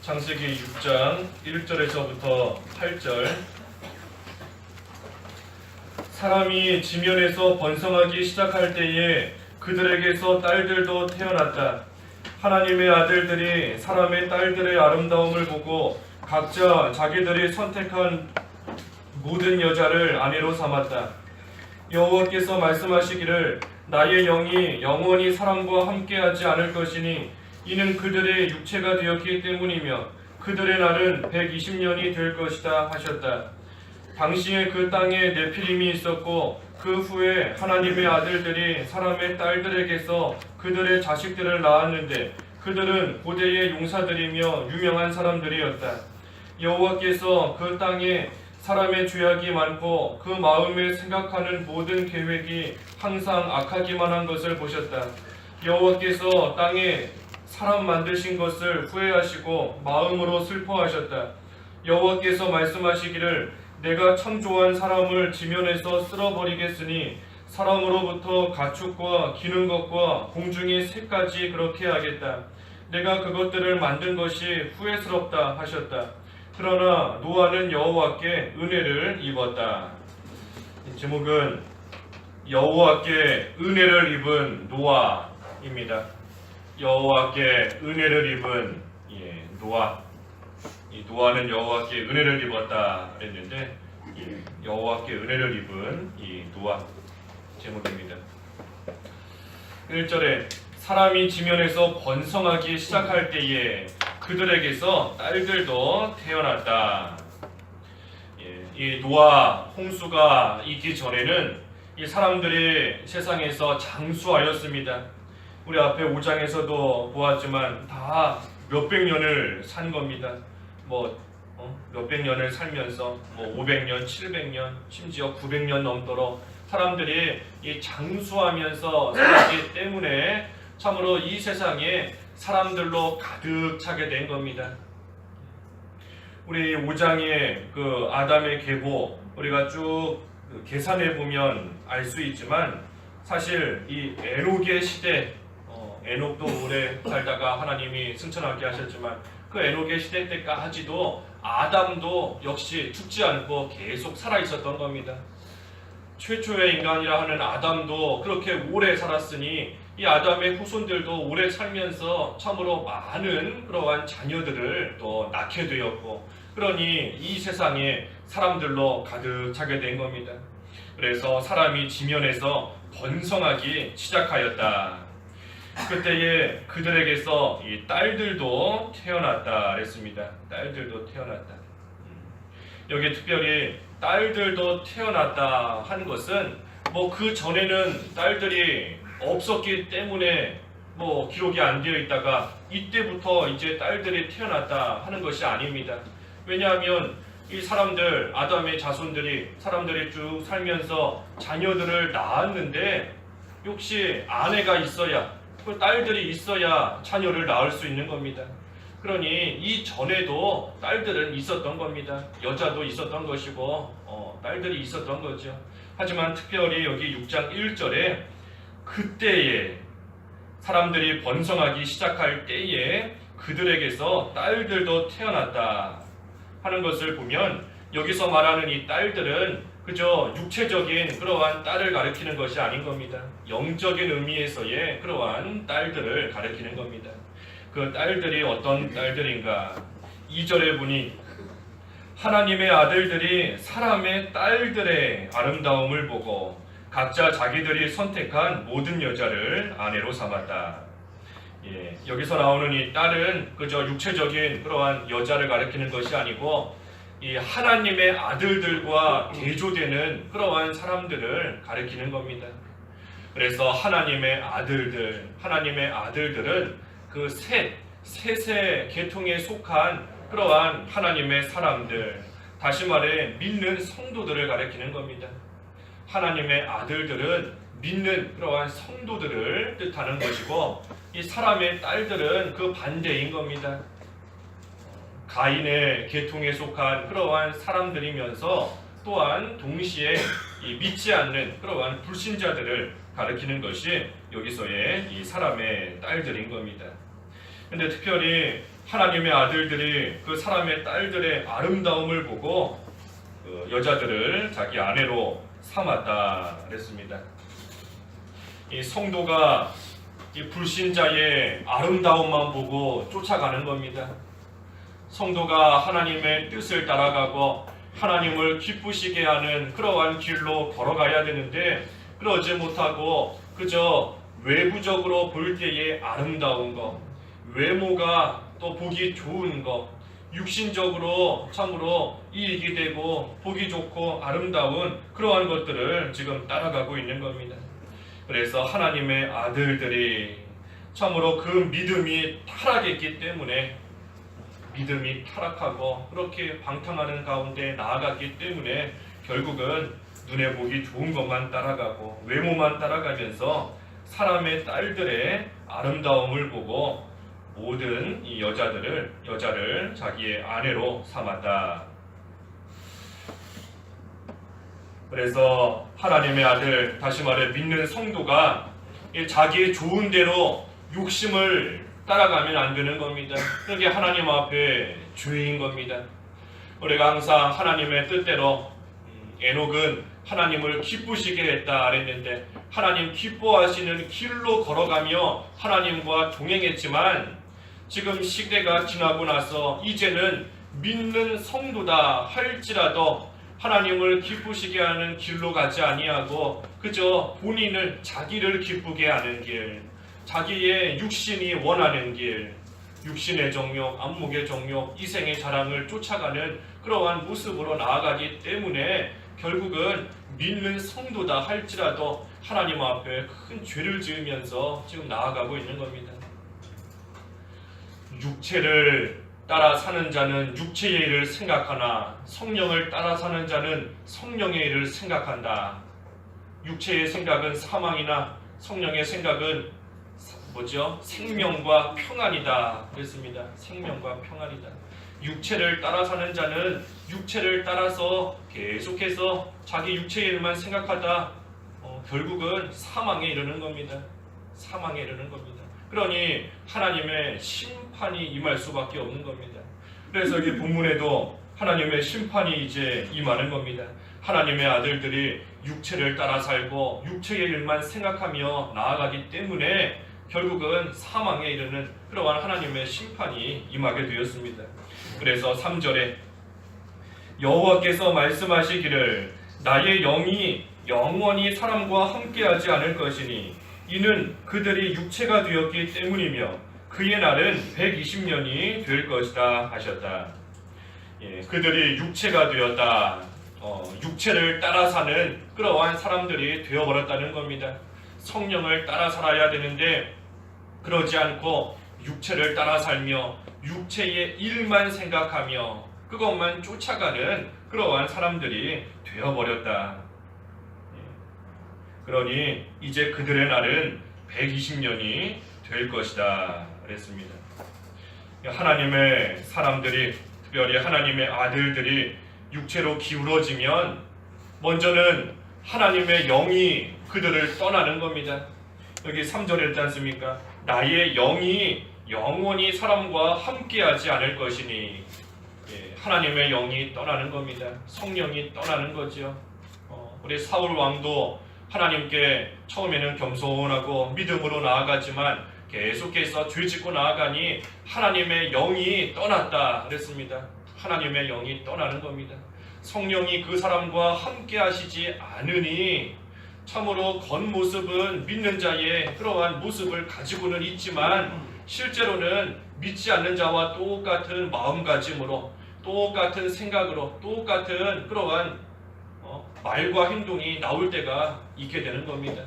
창세기 6장 1절에서부터 8절. 사람이 지면에서 번성하기 시작할 때에 그들에게서 딸들도 태어났다. 하나님의 아들들이 사람의 딸들의 아름다움을 보고 각자 자기들이 선택한 모든 여자를 아내로 삼았다. 여호와께서 말씀하시기를 나의 영이 영원히 사람과 함께하지 않을 것이니 이는 그들의 육체가 되었기 때문이며 그들의 날은 120년이 될 것이다 하셨다. 당시에 그 땅에 네피림이 있었고 그 후에 하나님의 아들들이 사람의 딸들에게서 그들의 자식들을 낳았는데 그들은 고대의 용사들이며 유명한 사람들이었다. 여호와께서 그 땅에 사람의 죄악이 많고 그 마음에 생각하는 모든 계획이 항상 악하기만 한 것을 보셨다. 여호와께서 땅에 사람 만드신 것을 후회하시고 마음으로 슬퍼하셨다. 여호와께서 말씀하시기를 내가 창조한 사람을 지면에서 쓸어버리겠으니 사람으로부터 가축과 기는 것과 공중의 새까지 그렇게 하겠다. 내가 그것들을 만든 것이 후회스럽다 하셨다. 그러나 노아는 여호와께 은혜를 입었다. 제목은 여호와께 은혜를 입은 노아입니다. 여호와께 은혜를 입은 노아. 이 노아는 여호와께 은혜를 입었다 그랬는데 여호와께 은혜를 입은 이 노아 제목입니다. 1절에 사람이 지면에서 번성하기 시작할 때에 그들에게서 딸들도 태어났다. 이 노아 홍수가 있기 전에는 이 사람들이 세상에서 장수하였습니다. 우리 앞에 5장에서도 보았지만 다 몇백 년을 산 겁니다. 몇백 년을 살면서 500년, 700년, 심지어 900년 넘도록 사람들이 이 장수하면서 살았기 때문에 참으로 이 세상에 사람들로 가득 차게 된 겁니다. 우리 5장의 그 아담의 계보 우리가 쭉 계산해 보면 알 수 있지만 사실 이 에녹의 시대 에녹도 오래 살다가 하나님이 승천하게 하셨지만 그 에녹의 시대 때까지도 아담도 역시 죽지 않고 계속 살아 있었던 겁니다. 최초의 인간이라 하는 아담도 그렇게 오래 살았으니 이 아담의 후손들도 오래 살면서 참으로 많은 그러한 자녀들을 또 낳게 되었고 그러니 이 세상에 사람들로 가득 차게 된 겁니다. 그래서 사람이 지면에서 번성하기 시작하였다. 그때에 그들에게서 이 딸들도 태어났다 그랬습니다. 딸들도 태어났다. 여기 특별히 딸들도 태어났다 하는 것은 그 전에는 딸들이 없었기 때문에 기록이 안 되어 있다가 이때부터 이제 딸들이 태어났다 하는 것이 아닙니다. 왜냐하면 이 사람들 아담의 자손들이 사람들이 쭉 살면서 자녀들을 낳았는데 역시 아내가 있어야 그 딸들이 있어야 자녀를 낳을 수 있는 겁니다. 그러니 이 전에도 딸들은 있었던 겁니다. 여자도 있었던 것이고 딸들이 있었던 거죠. 하지만 특별히 여기 6장 1절에 그때에 사람들이 번성하기 시작할 때에 그들에게서 딸들도 태어났다 하는 것을 보면 여기서 말하는 이 딸들은 그저 육체적인 그러한 딸을 가리키는 것이 아닌 겁니다. 영적인 의미에서의 그러한 딸들을 가리키는 겁니다. 그 딸들이 어떤 딸들인가? 2절에 보니 하나님의 아들들이 사람의 딸들의 아름다움을 보고 각자 자기들이 선택한 모든 여자를 아내로 삼았다. 여기서 나오는 이 딸은 그저 육체적인 그러한 여자를 가리키는 것이 아니고 이 하나님의 아들들과 대조되는 그러한 사람들을 가리키는 겁니다. 그래서 하나님의 아들들은 그 셋의 계통에 속한 그러한 하나님의 사람들, 다시 말해 믿는 성도들을 가리키는 겁니다. 하나님의 아들들은 믿는 그러한 성도들을 뜻하는 것이고 이 사람의 딸들은 그 반대인 겁니다. 가인의 계통에 속한 그러한 사람들이면서 또한 동시에 이 믿지 않는 그러한 불신자들을 가리키는 것이 여기서의 이 사람의 딸들인 겁니다. 근데 특별히 하나님의 아들들이 그 사람의 딸들의 아름다움을 보고 그 여자들을 자기 아내로 삼았다 그랬습니다. 이 성도가 이 불신자의 아름다움만 보고 쫓아가는 겁니다. 성도가 하나님의 뜻을 따라가고 하나님을 기쁘시게 하는 그러한 길로 걸어가야 되는데 그러지 못하고 그저 외부적으로 볼 때의 아름다운 것, 외모가 또 보기 좋은 것, 육신적으로 참으로 이익이 되고 보기 좋고 아름다운 그러한 것들을 지금 따라가고 있는 겁니다. 그래서 하나님의 아들들이 참으로 그 믿음이 타락했기 때문에 믿음이 타락하고 그렇게 방탕하는 가운데 나아갔기 때문에 결국은 눈에 보기 좋은 것만 따라가고 외모만 따라가면서 사람의 딸들의 아름다움을 보고 모든 이 여자를 자기의 아내로 삼았다. 그래서 하나님의 아들, 다시 말해 믿는 성도가 자기의 좋은 대로 욕심을 따라가면 안 되는 겁니다. 그게 하나님 앞에 죄인 겁니다. 우리가 항상 하나님의 뜻대로 에녹은 하나님을 기쁘시게 했다 그랬는데 하나님 기뻐하시는 길로 걸어가며 하나님과 동행했지만 지금 시대가 지나고 나서 이제는 믿는 성도다 할지라도 하나님을 기쁘시게 하는 길로 가지 아니하고 그저 본인을 자기를 기쁘게 하는 길, 자기의 육신이 원하는 길, 육신의 정욕, 안목의 정욕, 이생의 자랑을 쫓아가는 그러한 모습으로 나아가기 때문에 결국은 믿는 성도다 할지라도 하나님 앞에 큰 죄를 지으면서 지금 나아가고 있는 겁니다. 육체를 따라 사는 자는 육체의 일을 생각하나 성령을 따라 사는 자는 성령의 일을 생각한다. 육체의 생각은 사망이나 성령의 생각은 뭐죠? 생명과 평안이다 그랬습니다. 생명과 평안이다. 육체를 따라 사는 자는 육체를 따라서 계속해서 자기 육체의 일만 생각하다 결국은 사망에 이르는 겁니다. 사망에 이르는 겁니다. 그러니 하나님의 심판이 임할 수밖에 없는 겁니다. 그래서 이 본문에도 하나님의 심판이 이제 임하는 겁니다. 하나님의 아들들이 육체를 따라 살고 육체의 일만 생각하며 나아가기 때문에 결국은 사망에 이르는 그러한 하나님의 심판이 임하게 되었습니다. 그래서 3절에 여호와께서 말씀하시기를 나의 영이 영원히 사람과 함께하지 않을 것이니 이는 그들이 육체가 되었기 때문이며 그의 날은 120년이 될 것이다 하셨다. 그들이 육체가 되었다. 육체를 따라 사는 그러한 사람들이 되어버렸다는 겁니다. 성령을 따라 살아야 되는데 그러지 않고 육체를 따라 살며 육체의 일만 생각하며 그것만 쫓아가는 그러한 사람들이 되어버렸다. 그러니 이제 그들의 날은 120년이 될 것이다 그랬습니다. 하나님의 사람들이 특별히 하나님의 아들들이 육체로 기울어지면 먼저는 하나님의 영이 그들을 떠나는 겁니다. 여기 3절에 있지 않습니까? 나의 영이 영원히 사람과 함께하지 않을 것이니 하나님의 영이 떠나는 겁니다. 성령이 떠나는 거죠. 우리 사울 왕도 하나님께 처음에는 겸손하고 믿음으로 나아가지만 계속해서 죄짓고 나아가니 하나님의 영이 떠났다 그랬습니다. 하나님의 영이 떠나는 겁니다. 성령이 그 사람과 함께 하시지 않으니 참으로 겉모습은 믿는 자의 그러한 모습을 가지고는 있지만 실제로는 믿지 않는 자와 똑같은 마음가짐으로 똑같은 생각으로 똑같은 그러한 말과 행동이 나올 때가 있게 되는 겁니다.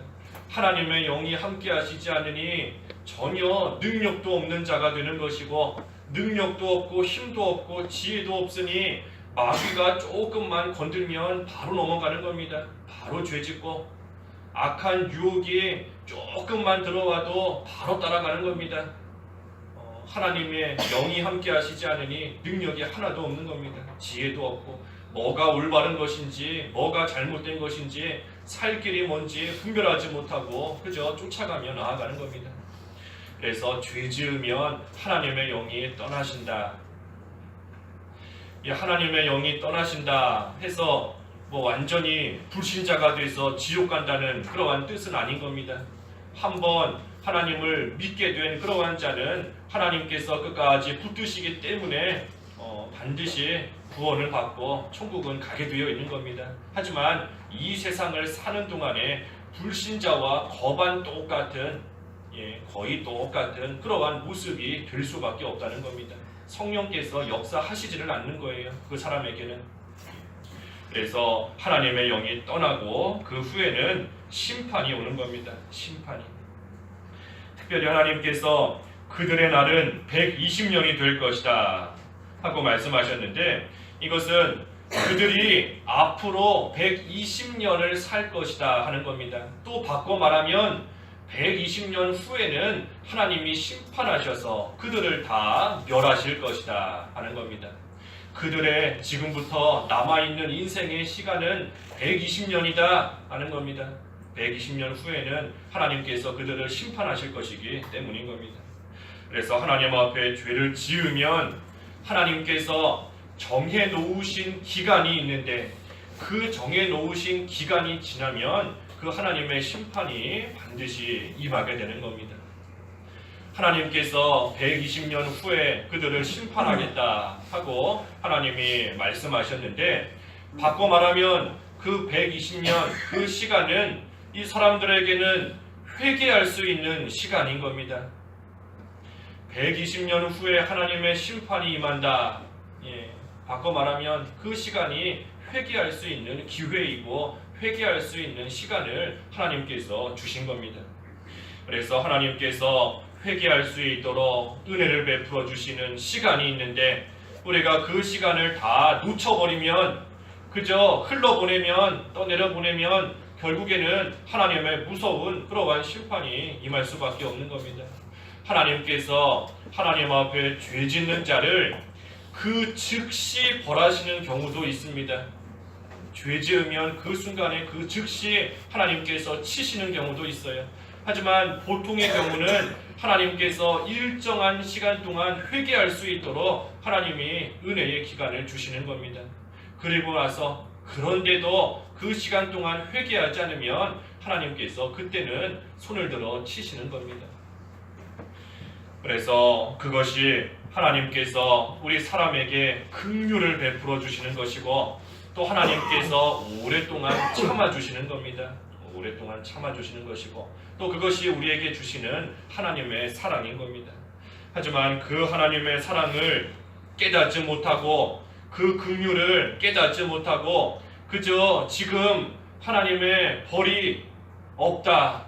하나님의 영이 함께 하시지 않으니 전혀 능력도 없는 자가 되는 것이고 능력도 없고 힘도 없고 지혜도 없으니 마귀가 조금만 건들면 바로 넘어가는 겁니다. 바로 죄짓고 악한 유혹이 조금만 들어와도 바로 따라가는 겁니다. 하나님의 영이 함께 하시지 않으니 능력이 하나도 없는 겁니다. 지혜도 없고 뭐가 올바른 것인지 뭐가 잘못된 것인지 살 길이 뭔지 분별하지 못하고 그저 쫓아가며 나아가는 겁니다. 그래서 죄 지으면 하나님의 영이 떠나신다. 이 하나님의 영이 떠나신다 해서 뭐 완전히 불신자가 돼서 지옥 간다는 그러한 뜻은 아닌 겁니다. 한번 하나님을 믿게 된 그러한 자는 하나님께서 끝까지 붙드시기 때문에 반드시 구원을 받고 천국은 가게 되어 있는 겁니다. 하지만 이 세상을 사는 동안에 불신자와 거반 똑같은 거의 똑같은 그러한 모습이 될 수밖에 없다는 겁니다. 성령께서 역사하시지는 않는 거예요. 그 사람에게는. 그래서 하나님의 영이 떠나고 그 후에는 심판이 오는 겁니다. 심판이. 특별히 하나님께서 그들의 날은 120년이 될 것이다 하고 말씀하셨는데, 이것은 그들이 앞으로 120년을 살 것이다 하는 겁니다. 또 바꿔 말하면 120년 후에는 하나님이 심판하셔서 그들을 다 멸하실 것이다 하는 겁니다. 그들의 지금부터 남아있는 인생의 시간은 120년이다 하는 겁니다. 120년 후에는 하나님께서 그들을 심판하실 것이기 때문인 겁니다. 그래서 하나님 앞에 죄를 지으면 하나님께서 정해 놓으신 기간이 있는데, 그 정해 놓으신 기간이 지나면 그 하나님의 심판이 반드시 임하게 되는 겁니다. 하나님께서 120년 후에 그들을 심판하겠다 하고 하나님이 말씀하셨는데, 바꿔 말하면 그 120년 그 시간은 이 사람들에게는 회개할 수 있는 시간인 겁니다. 120년 후에 하나님의 심판이 임한다. 바꿔 말하면 그 시간이 회개할 수 있는 기회이고 회개할 수 있는 시간을 하나님께서 주신 겁니다. 그래서 하나님께서 회개할 수 있도록 은혜를 베풀어 주시는 시간이 있는데, 우리가 그 시간을 다 놓쳐버리면, 그저 흘러보내면, 떠내려보내면 결국에는 하나님의 무서운 그러한 심판이 임할 수밖에 없는 겁니다. 하나님께서 하나님 앞에 죄 짓는 자를 그 즉시 벌하시는 경우도 있습니다. 죄 지으면 그 순간에 그 즉시 하나님께서 치시는 경우도 있어요. 하지만 보통의 경우는 하나님께서 일정한 시간 동안 회개할 수 있도록 하나님이 은혜의 기간을 주시는 겁니다. 그리고 나서 그런데도 그 시간 동안 회개하지 않으면 하나님께서 그때는 손을 들어 치시는 겁니다. 그래서 그것이 하나님께서 우리 사람에게 긍휼을 베풀어 주시는 것이고, 또 하나님께서 오랫동안 참아주시는 겁니다. 오랫동안 참아주시는 것이고, 또 그것이 우리에게 주시는 하나님의 사랑인 겁니다. 하지만 그 하나님의 사랑을 깨닫지 못하고, 그 긍휼을 깨닫지 못하고, 그저 지금 하나님의 벌이 없다,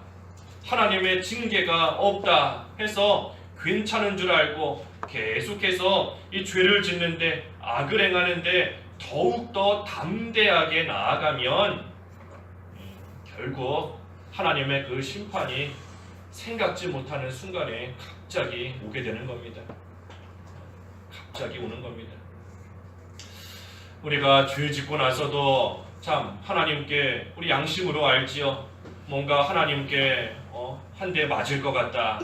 하나님의 징계가 없다 해서 괜찮은 줄 알고 계속해서 이 죄를 짓는데, 악을 행하는데 더욱더 담대하게 나아가면 결국 하나님의 그 심판이 생각지 못하는 순간에 갑자기 오게 되는 겁니다. 갑자기 오는 겁니다. 우리가 죄 짓고 나서도 참 하나님께 우리 양심으로 알지요. 뭔가 하나님께 한 대 맞을 것 같다,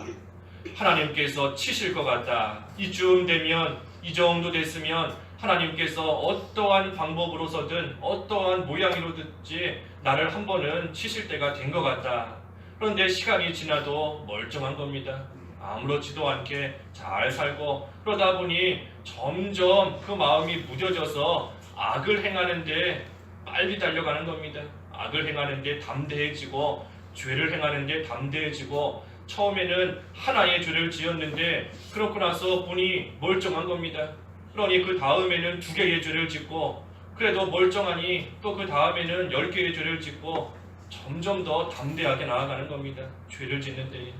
하나님께서 치실 것 같다, 이쯤 되면, 이 정도 됐으면 하나님께서 어떠한 방법으로서든 어떠한 모양으로든지 나를 한 번은 치실 때가 된 것 같다. 그런데 시간이 지나도 멀쩡한 겁니다. 아무렇지도 않게 잘 살고, 그러다 보니 점점 그 마음이 무뎌져서 악을 행하는데 빨리 달려가는 겁니다. 악을 행하는데 담대해지고, 죄를 행하는데 담대해지고, 처음에는 하나의 죄를 지었는데 그렇고 나서 보니 멀쩡한 겁니다. 그러니 그 다음에는 2개의 죄를 짓고, 그래도 멀쩡하니 또 그 다음에는 10개의 죄를 짓고, 점점 더 담대하게 나아가는 겁니다. 죄를 짓는데.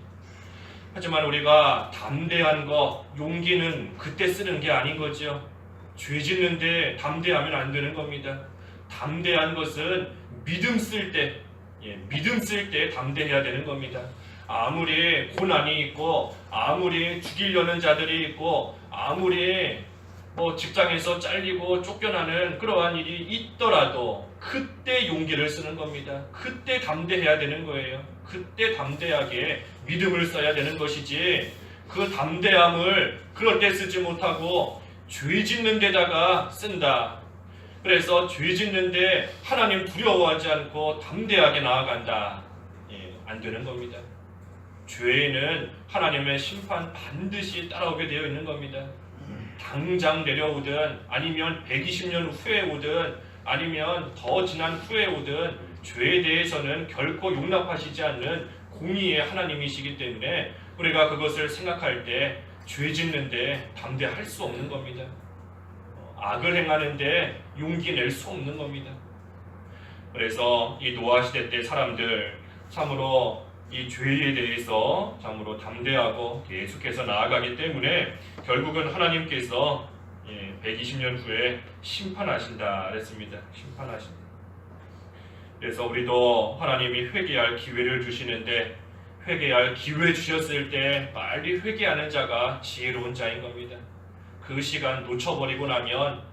하지만 우리가 담대한 거, 용기는 그때 쓰는 게 아닌 거죠. 죄 짓는데 담대하면 안 되는 겁니다. 담대한 것은 믿음 쓸 때, 믿음 쓸 때 담대해야 되는 겁니다. 아무리 고난이 있고, 아무리 죽이려는 자들이 있고, 아무리 또 직장에서 잘리고 쫓겨나는 그러한 일이 있더라도 그때 용기를 쓰는 겁니다. 그때 담대해야 되는 거예요. 그때 담대하게 믿음을 써야 되는 것이지, 그 담대함을 그럴 때 쓰지 못하고 죄 짓는 데다가 쓴다. 그래서 죄 짓는데 하나님 두려워하지 않고 담대하게 나아간다. 안 되는 겁니다. 죄에는 하나님의 심판 반드시 따라오게 되어 있는 겁니다. 당장 내려오든 아니면 120년 후에 오든 아니면 더 지난 후에 오든 죄에 대해서는 결코 용납하시지 않는 공의의 하나님이시기 때문에 우리가 그것을 생각할 때 죄 짓는데 담대할 수 없는 겁니다. 악을 행하는데 용기 낼 수 없는 겁니다. 그래서 이 노아 시대 때 사람들 참으로 이 죄에 대해서 참으로 담대하고 계속해서 나아가기 때문에 결국은 하나님께서 120년 후에 심판하신다 그랬습니다. 심판하신다. 그래서 우리도 하나님이 회개할 기회를 주시는데 회개할 기회 주셨을 때 빨리 회개하는 자가 지혜로운 자인 겁니다. 그 시간 놓쳐버리고 나면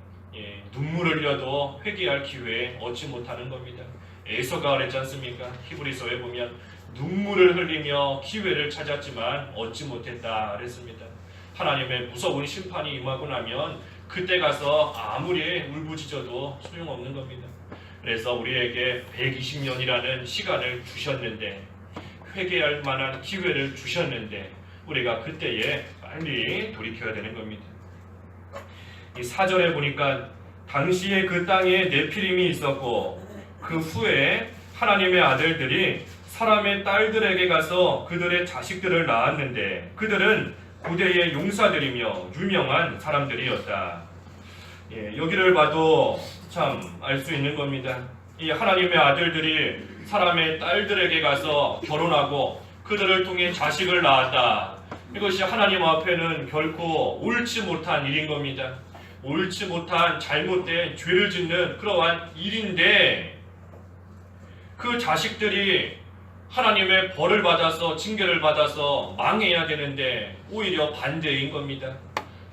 눈물을 흘려도 회개할 기회 얻지 못하는 겁니다. 에서가 그랬지 않습니까? 히브리서에 보면 눈물을 흘리며 기회를 찾았지만 얻지 못했다 그랬습니다. 하나님의 무서운 심판이 임하고 나면 그때 가서 아무리 울부짖어도 소용없는 겁니다. 그래서 우리에게 120년이라는 시간을 주셨는데, 회개할 만한 기회를 주셨는데 우리가 그때에 빨리 돌이켜야 되는 겁니다. 이 4절에 보니까 당시에 그 땅에 네피림이 있었고 그 후에 하나님의 아들들이 사람의 딸들에게 가서 그들의 자식들을 낳았는데 그들은 고대의 용사들이며 유명한 사람들이었다. 여기를 봐도 참 알 수 있는 겁니다. 이 하나님의 아들들이 사람의 딸들에게 가서 결혼하고 그들을 통해 자식을 낳았다. 이것이 하나님 앞에는 결코 옳지 못한 일인 겁니다. 옳지 못한 잘못된 죄를 짓는 그러한 일인데 그 자식들이 하나님의 벌을 받아서 징계를 받아서 망해야 되는데 오히려 반대인 겁니다.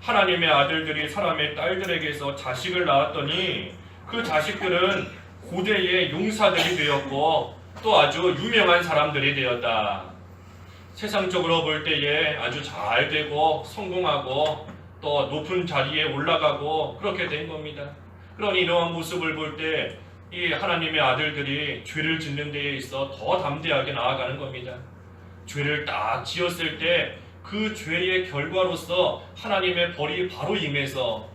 하나님의 아들들이 사람의 딸들에게서 자식을 낳았더니 그 자식들은 고대의 용사들이 되었고 또 아주 유명한 사람들이 되었다. 세상적으로 볼 때에 아주 잘 되고 성공하고 또 높은 자리에 올라가고 그렇게 된 겁니다. 그러니 이러한 모습을 볼 때 이 하나님의 아들들이 죄를 짓는 데에 있어 더 담대하게 나아가는 겁니다. 죄를 딱 지었을 때 그 죄의 결과로서 하나님의 벌이 바로 임해서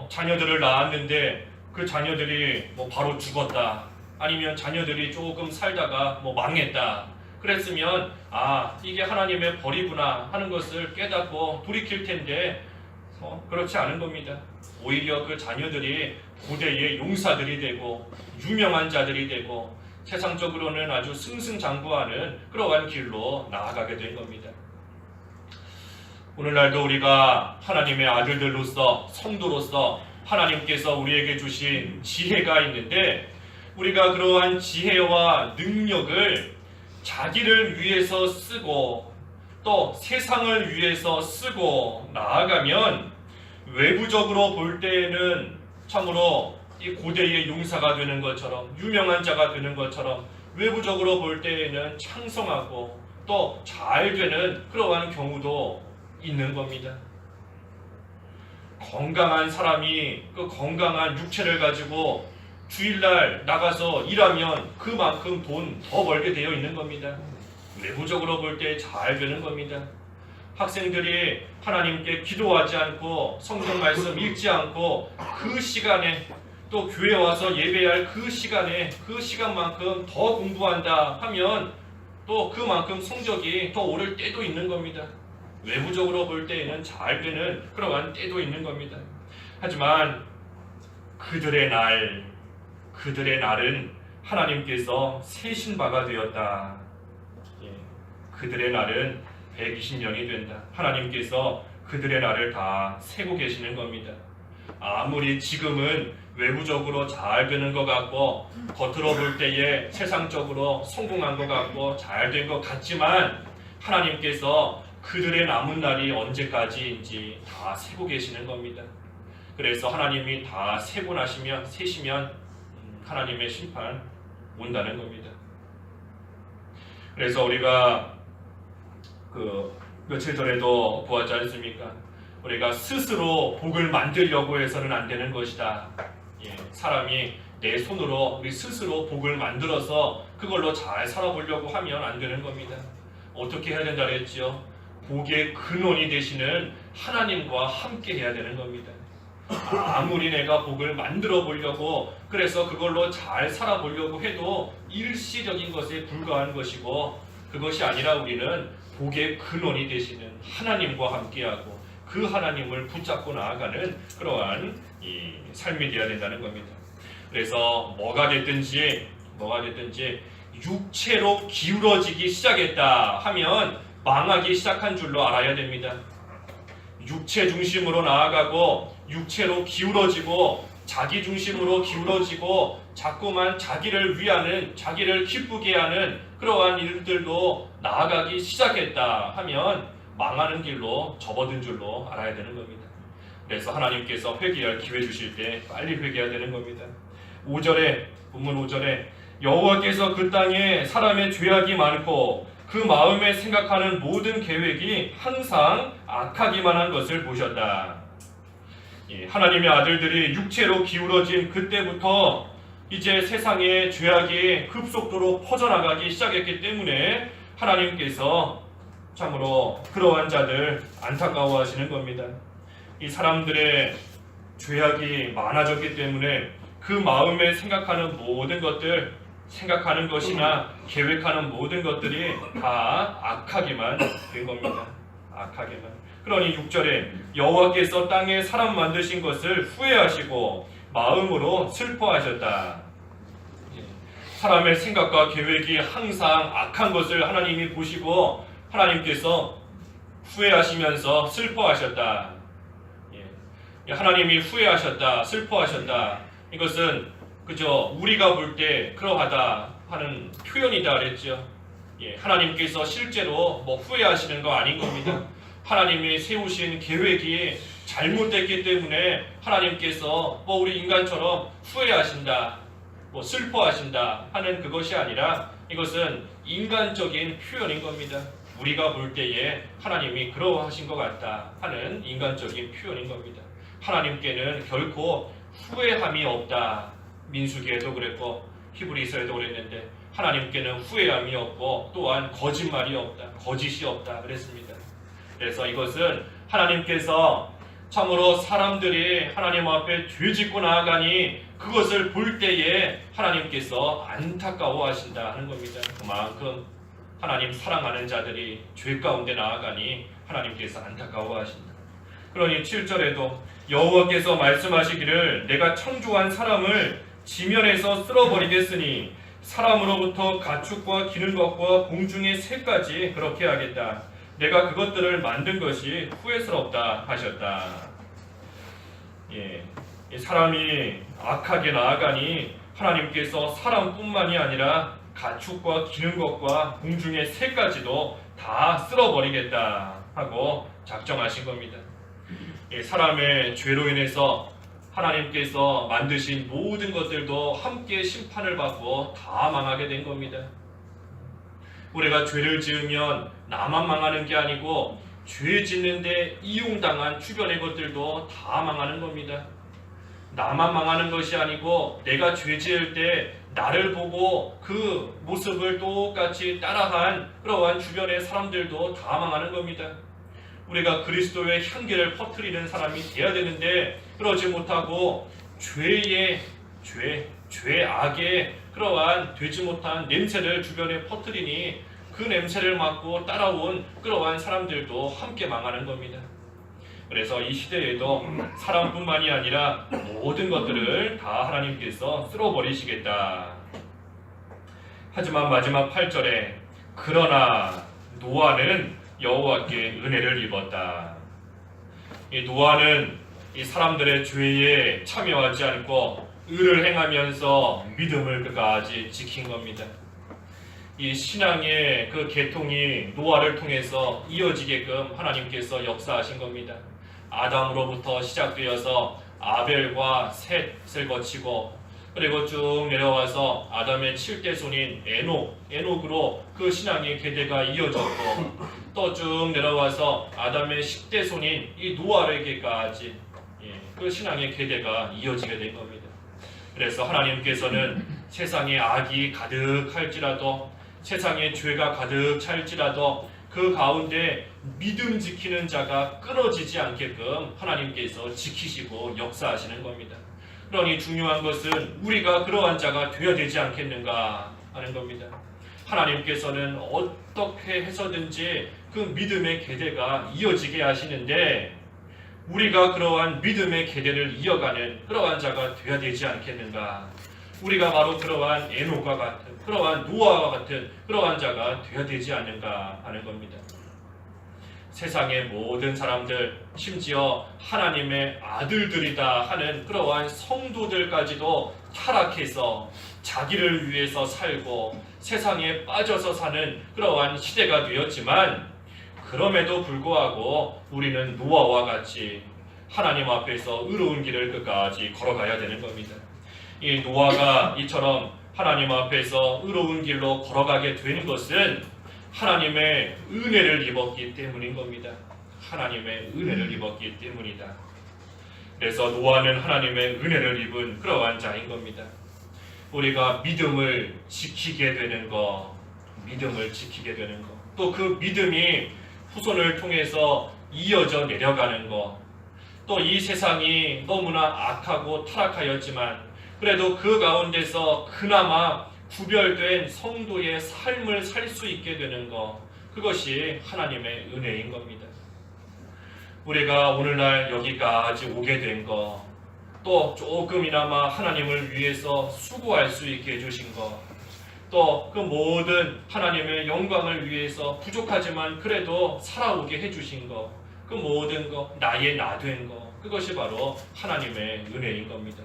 자녀들을 낳았는데 그 자녀들이 바로 죽었다. 아니면 자녀들이 조금 살다가 망했다. 그랬으면 이게 하나님의 벌이구나 하는 것을 깨닫고 돌이킬 텐데 그렇지 않은 겁니다. 오히려 그 자녀들이 고대의 용사들이 되고 유명한 자들이 되고 세상적으로는 아주 승승장구하는 그러한 길로 나아가게 된 겁니다. 오늘날도 우리가 하나님의 아들들로서 성도로서 하나님께서 우리에게 주신 지혜가 있는데 우리가 그러한 지혜와 능력을 자기를 위해서 쓰고 또 세상을 위해서 쓰고 나아가면 외부적으로 볼 때에는 참으로 이 고대의 용사가 되는 것처럼 유명한 자가 되는 것처럼 외부적으로 볼 때에는 창성하고 또 잘 되는 그러한 경우도 있는 겁니다. 건강한 사람이 그 건강한 육체를 가지고 주일날 나가서 일하면 그만큼 돈 더 벌게 되어 있는 겁니다. 외부적으로 볼 때 잘 되는 겁니다. 학생들이 하나님께 기도하지 않고 성경 말씀 읽지 않고 그 시간에 또 교회 와서 예배할 그 시간에 그 시간만큼 더 공부한다 하면 또 그만큼 성적이 더 오를 때도 있는 겁니다. 외부적으로 볼 때에는 잘 되는 그러한 때도 있는 겁니다. 하지만 그들의 날은 하나님께서 세신 바가 되었다. 그들의 날은 120년이 된다. 하나님께서 그들의 날을 다 세고 계시는 겁니다. 아무리 지금은 외부적으로 잘 되는 것 같고 겉으로 볼 때에 세상적으로 성공한 것 같고 잘 된 것 같지만 하나님께서 그들의 남은 날이 언제까지인지 다 세고 계시는 겁니다. 그래서 하나님이 다 세고 나시면 세시면 하나님의 심판 온다는 겁니다. 그래서 우리가 며칠 전에도 보았지 않습니까? 우리가 스스로 복을 만들려고 해서는 안 되는 것이다. 사람이 내 손으로 우리 스스로 복을 만들어서 그걸로 잘 살아보려고 하면 안 되는 겁니다. 어떻게 해야 된다 그랬죠? 복의 근원이 되시는 하나님과 함께 해야 되는 겁니다. 아무리 내가 복을 만들어 보려고 그래서 그걸로 잘 살아보려고 해도 일시적인 것에 불과한 것이고, 그것이 아니라 우리는 복의 근원이 되시는 하나님과 함께하고 그 하나님을 붙잡고 나아가는 그러한 이 삶이 되어야 된다는 겁니다. 그래서 뭐가 됐든지 육체로 기울어지기 시작했다 하면 망하기 시작한 줄로 알아야 됩니다. 육체 중심으로 나아가고 육체로 기울어지고 자기 중심으로 기울어지고 자꾸만 자기를 위하는, 자기를 기쁘게 하는 그러한 일들도 나아가기 시작했다 하면 망하는 길로 접어든 줄로 알아야 되는 겁니다. 그래서 하나님께서 회개할 기회 주실 때 빨리 회개해야 되는 겁니다. 5절에 본문 5절에 여호와께서 그 땅에 사람의 죄악이 많고 그 마음에 생각하는 모든 계획이 항상 악하기만 한 것을 보셨다. 하나님의 아들들이 육체로 기울어진 그때부터 이제 세상에 죄악이 급속도로 퍼져나가기 시작했기 때문에 하나님께서 참으로 그러한 자들 안타까워하시는 겁니다. 이 사람들의 죄악이 많아졌기 때문에 그 마음에 생각하는 모든 것들, 생각하는 것이나 계획하는 모든 것들이 다 악하기만 된 겁니다. 악하기만. 그러니 6절에 여호와께서 땅에 사람 만드신 것을 후회하시고 마음으로 슬퍼하셨다. 사람의 생각과 계획이 항상 악한 것을 하나님이 보시고 하나님께서 후회하시면서 슬퍼하셨다. 하나님이 후회하셨다, 슬퍼하셨다. 이것은 그저 우리가 볼 때 그러하다 하는 표현이다 그랬죠. 하나님께서 실제로 후회하시는 거 아닌 겁니다. 하나님이 세우신 계획이 잘못됐기 때문에 하나님께서 우리 인간처럼 후회하신다, 슬퍼하신다 하는 그것이 아니라 이것은 인간적인 표현인 겁니다. 우리가 볼 때에 하나님이 그러하신 것 같다 하는 인간적인 표현인 겁니다. 하나님께는 결코 후회함이 없다. 민수기에도 그랬고 히브리서에도 그랬는데 하나님께는 후회함이 없고 또한 거짓말이 없다, 거짓이 없다 그랬습니다. 그래서 이것은 하나님께서 참으로 사람들이 하나님 앞에 죄짓고 나아가니 그것을 볼 때에 하나님께서 안타까워하신다 하는 겁니다. 그만큼 하나님 사랑하는 자들이 죄 가운데 나아가니 하나님께서 안타까워하신다. 그러니 7절에도 여호와께서 말씀하시기를 내가 창조한 사람을 지면에서 쓸어버리겠으니 사람으로부터 가축과 기는 것과 공중의 새까지 그렇게 하겠다. 내가 그것들을 만든 것이 후회스럽다 하셨다. 사람이 악하게 나아가니 하나님께서 사람뿐만이 아니라 가축과 기는 것과 공중의 새까지도 다 쓸어버리겠다 하고 작정하신 겁니다. 사람의 죄로 인해서 하나님께서 만드신 모든 것들도 함께 심판을 받고 다 망하게 된 겁니다. 우리가 죄를 지으면 나만 망하는 게 아니고 죄 짓는데 이용당한 주변의 것들도 다 망하는 겁니다. 나만 망하는 것이 아니고 내가 죄 지을 때 나를 보고 그 모습을 똑같이 따라한 그러한 주변의 사람들도 다 망하는 겁니다. 우리가 그리스도의 향기를 퍼뜨리는 사람이 돼야 되는데 그러지 못하고 죄악의 그러한 되지 못한 냄새를 주변에 퍼뜨리니 그 냄새를 맡고 따라온 그러한 사람들도 함께 망하는 겁니다. 그래서 이 시대에도 사람뿐만이 아니라 모든 것들을 다 하나님께서 쓸어버리시겠다. 하지만 마지막 8절에 그러나 노아는 여호와께 은혜를 입었다. 이 노아는 이 사람들의 죄에 참여하지 않고 의를 행하면서 믿음을 끝까지 지킨 겁니다. 이 신앙의 그 계통이 노아를 통해서 이어지게끔 하나님께서 역사하신 겁니다. 아담으로부터 시작되어서 아벨과 셋을 거치고 그리고 쭉 내려와서 아담의 7대 손인 에녹으로 그 신앙의 계대가 이어졌고 또 쭉 내려와서 아담의 10대 손인 이 노아에게까지 그 신앙의 계대가 이어지게 된 겁니다. 그래서 하나님께서는 세상에 악이 가득할지라도 세상에 죄가 가득 찰지라도 그 가운데 믿음 지키는 자가 끊어지지 않게끔 하나님께서 지키시고 역사하시는 겁니다. 그러니 중요한 것은 우리가 그러한 자가 되어야 되지 않겠는가 하는 겁니다. 하나님께서는 어떻게 해서든지 그 믿음의 계대가 이어지게 하시는데 우리가 그러한 믿음의 계대를 이어가는 그러한 자가 되어야 되지 않겠는가. 우리가 바로 그러한 에녹과 같은 그러한 노아와 같은 그러한 자가 되어야 되지 않는가 하는 겁니다. 세상의 모든 사람들 심지어 하나님의 아들들이다 하는 그러한 성도들까지도 타락해서 자기를 위해서 살고 세상에 빠져서 사는 그러한 시대가 되었지만 그럼에도 불구하고 우리는 노아와 같이 하나님 앞에서 의로운 길을 끝까지 걸어가야 되는 겁니다. 이 노아가 이처럼 하나님 앞에서 의로운 길로 걸어가게 되는 것은 하나님의 은혜를 입었기 때문인 겁니다. 하나님의 은혜를 입었기 때문이다. 그래서 노아는 하나님의 은혜를 입은 그러한 자인 겁니다. 우리가 믿음을 지키게 되는 것, 또 그 믿음이 후손을 통해서 이어져 내려가는 것, 또 이 세상이 너무나 악하고 타락하였지만 그래도 그 가운데서 그나마 구별된 성도의 삶을 살 수 있게 되는 것, 그것이 하나님의 은혜인 겁니다. 우리가 오늘날 여기까지 오게 된 것, 또 조금이나마 하나님을 위해서 수고할 수 있게 해주신 것, 또 그 모든 하나님의 영광을 위해서 부족하지만 그래도 살아오게 해주신 것, 그 모든 것, 나의 나 된 것, 그것이 바로 하나님의 은혜인 겁니다.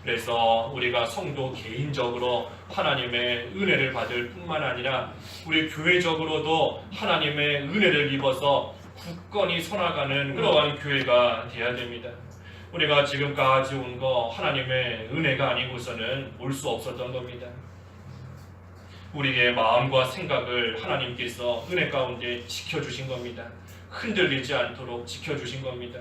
그래서 우리가 성도 개인적으로 하나님의 은혜를 받을 뿐만 아니라 우리 교회적으로도 하나님의 은혜를 입어서 굳건히 서나가는 그러한 교회가 되어야 됩니다. 우리가 지금까지 온 거 하나님의 은혜가 아니고서는 올 수 없었던 겁니다. 우리의 마음과 생각을 하나님께서 은혜 가운데 지켜주신 겁니다. 흔들리지 않도록 지켜주신 겁니다.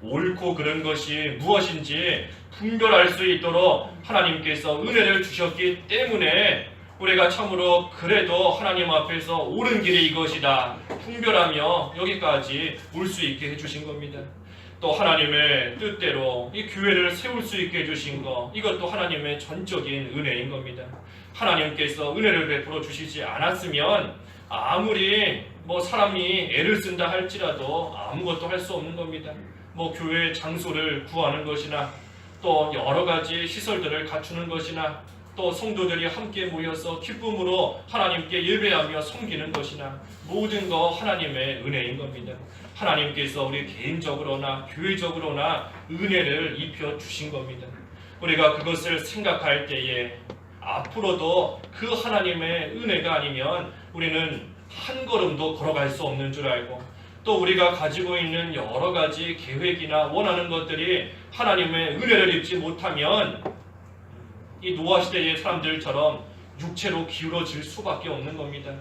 옳고 그른 것이 무엇인지 분별할 수 있도록 하나님께서 은혜를 주셨기 때문에 우리가 참으로 그래도 하나님 앞에서 옳은 길이 이것이다 분별하며 여기까지 올 수 있게 해주신 겁니다. 또 하나님의 뜻대로 이 교회를 세울 수 있게 해주신 것, 이것도 하나님의 전적인 은혜인 겁니다. 하나님께서 은혜를 베풀어 주시지 않았으면 아무리 사람이 애를 쓴다 할지라도 아무것도 할 수 없는 겁니다. 교회 장소를 구하는 것이나 또 여러 가지 시설들을 갖추는 것이나 또 성도들이 함께 모여서 기쁨으로 하나님께 예배하며 섬기는 것이나 모든 거 하나님의 은혜인 겁니다. 하나님께서 우리 개인적으로나 교회적으로나 은혜를 입혀 주신 겁니다. 우리가 그것을 생각할 때에 앞으로도 그 하나님의 은혜가 아니면 우리는 한 걸음도 걸어갈 수 없는 줄 알고, 또 우리가 가지고 있는 여러 가지 계획이나 원하는 것들이 하나님의 은혜를 입지 못하면 이 노아 시대의 사람들처럼 육체로 기울어질 수밖에 없는 겁니다.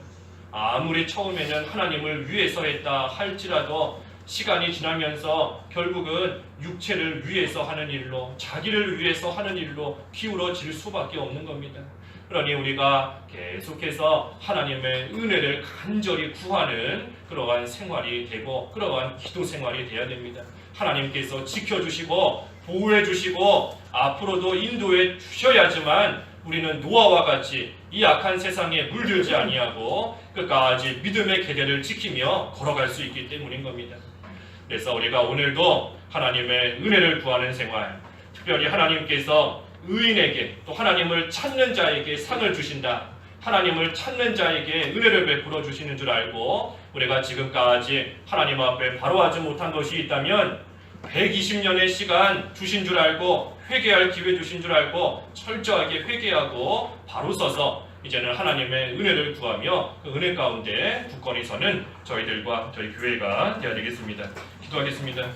아무리 처음에는 하나님을 위해서 했다 할지라도 시간이 지나면서 결국은 육체를 위해서 하는 일로, 자기를 위해서 하는 일로 기울어질 수밖에 없는 겁니다. 그러니 우리가 계속해서 하나님의 은혜를 간절히 구하는 그러한 생활이 되고 그러한 기도 생활이 되어야 됩니다. 하나님께서 지켜주시고 보호해주시고 앞으로도 인도해 주셔야지만 우리는 노아와 같이 이 악한 세상에 물들지 아니하고 끝까지 믿음의 계대를 지키며 걸어갈 수 있기 때문인 겁니다. 그래서 우리가 오늘도 하나님의 은혜를 구하는 생활, 특별히 하나님께서 의인에게 또 하나님을 찾는 자에게 상을 주신다, 하나님을 찾는 자에게 은혜를 베풀어 주시는 줄 알고 우리가 지금까지 하나님 앞에 바로하지 못한 것이 있다면 120년의 시간 주신 줄 알고 회개할 기회 주신 줄 알고 철저하게 회개하고 바로 서서 이제는 하나님의 은혜를 구하며 그 은혜 가운데 굳건히 서는 저희들과 저희 교회가 되어야 되겠습니다. 기도하겠습니다.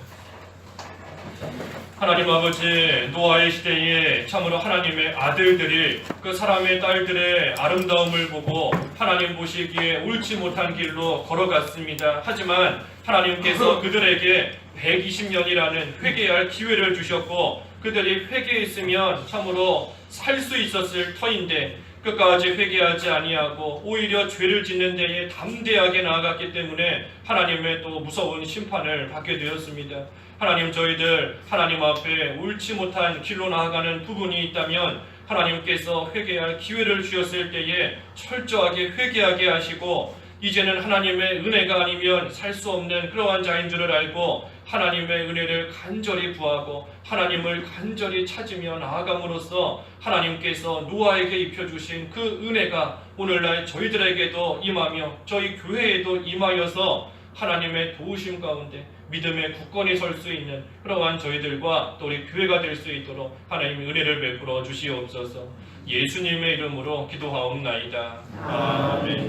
하나님 아버지, 노아의 시대에 참으로 하나님의 아들들이 그 사람의 딸들의 아름다움을 보고 하나님 보시기에 옳지 못한 길로 걸어갔습니다. 하지만 하나님께서 그들에게 120년이라는 회개할 기회를 주셨고, 그들이 회개했으면 참으로 살 수 있었을 터인데 끝까지 회개하지 아니하고 오히려 죄를 짓는 데에 담대하게 나아갔기 때문에 하나님의 또 무서운 심판을 받게 되었습니다. 하나님, 저희들 하나님 앞에 옳지 못한 길로 나아가는 부분이 있다면 하나님께서 회개할 기회를 주셨을 때에 철저하게 회개하게 하시고, 이제는 하나님의 은혜가 아니면 살 수 없는 그러한 자인 줄을 알고 하나님의 은혜를 간절히 구하고 하나님을 간절히 찾으며 나아감으로써 하나님께서 노아에게 입혀주신 그 은혜가 오늘날 저희들에게도 임하며 저희 교회에도 임하여서 하나님의 도우심 가운데 믿음의 굳건히 설 수 있는 그러한 저희들과 또 우리 교회가 될 수 있도록 하나님의 은혜를 베풀어 주시옵소서. 예수님의 이름으로 기도하옵나이다. 아멘.